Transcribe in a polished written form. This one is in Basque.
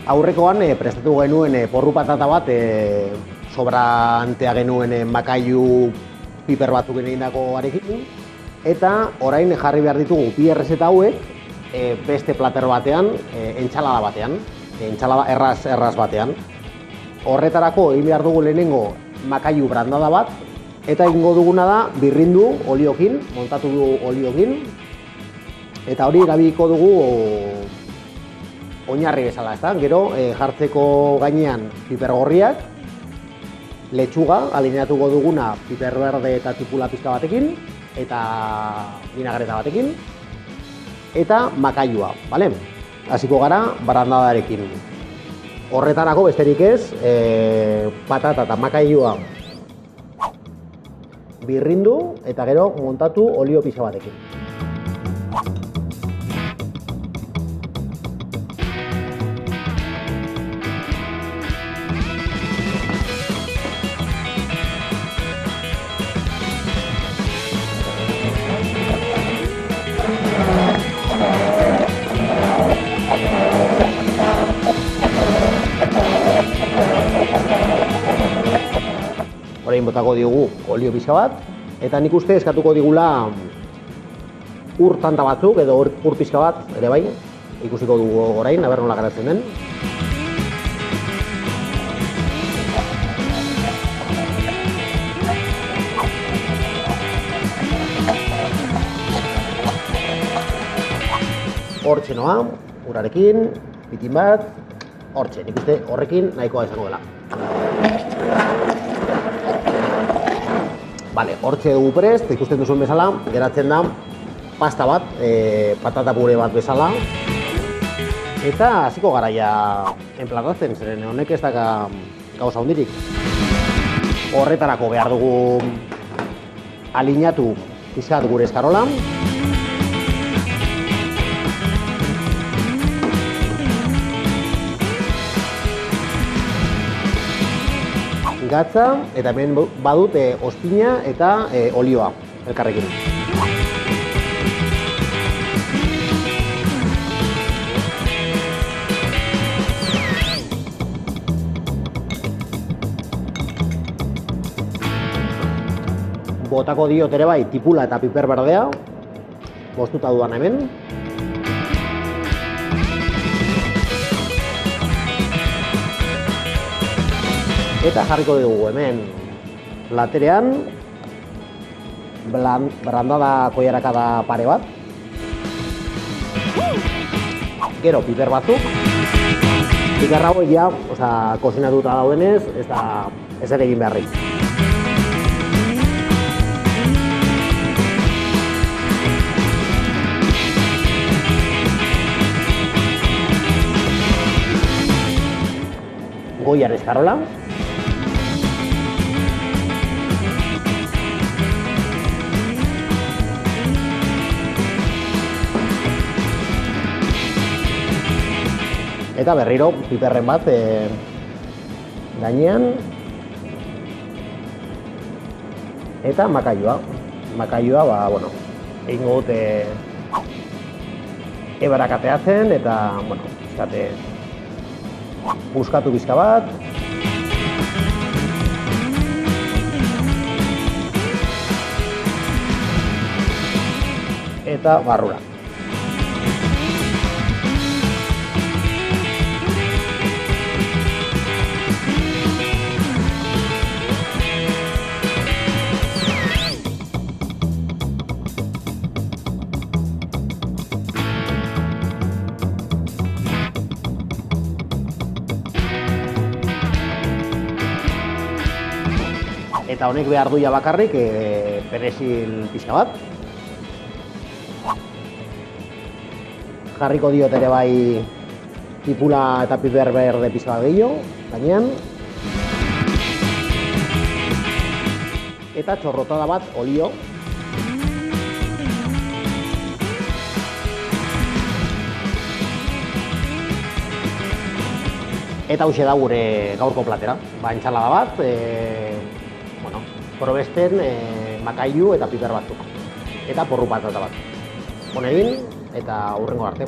Aurrekoan prestatu genuen porru patata bat, sobrantea genuen makailu piper batzuk egindako arekin, eta orain jarri behar ditugu bi errezeta hauek beste plater batean, entsalada batean, entsalada erraz batean. Horretarako egin behar dugu lehenengo makailu brandada bat, eta egingo duguna da birrindu oliokin, montatu du oliokin, eta hori erabiliko dugu oinarri bezala, ezta? Gero jartzeko gainean piper gorriak, letxuga, alineatuko duguna piper berde eta tipula pizka batekin, eta vinagreta batekin, eta makailua, bale? Hasiko gara brandadarekin. Horretarako besterik ez, patata eta makailua birrindu eta gero montatu olio pixka batekin. Orain botako diogu olio pixka bat, eta nik uste eskatuko digula ur tanta batzuk edo ur pixka bat ere bai, ikusiko dugu orain, aber nola geratzen den. Hortxe noa, urarekin, pitin bat, hortxe, nik uste horrekin nahikoa izango dela. Bale, hortxe dugu prest, ikusten duzuen bezala, geratzen da pasta bat, patata pure bat bezala. Eta hasiko gara ja enplatatzen, zeren honek ez daka gauza hundirik. Horretarako behar dugu alineatu pixkat gure eskarola. Gatza, eta hemen badut ozpina eta olioa elkarrekin. Botako diot ere bai tipula eta piper berdea, moztuta dudan hemen. Eta jarriko dugu hemen platerean brandada koiarakada pare bat. Gero piper batzuk. Piper hauek ja, kozinatuta daudenez, ez ere egin beharrik. Goian eskarola. Eta berriro piperren bat gainean. Eta makailua. Makailua, egingo dute ebarakateatzen eta, buskatu bizka bat. Eta barrura. Eta honek behar duia bakarrik perezil pixka bat. Jarriko diot ere bai tipula eta piper berde pixka bat gehiago, gainean. Eta txorrotada bat olio. Eta hauxe da gure gaurko platera. Entsalada bat, probesten makailu eta piper batzuk. Eta porru patata bat. Honegin eta hurrengo arte.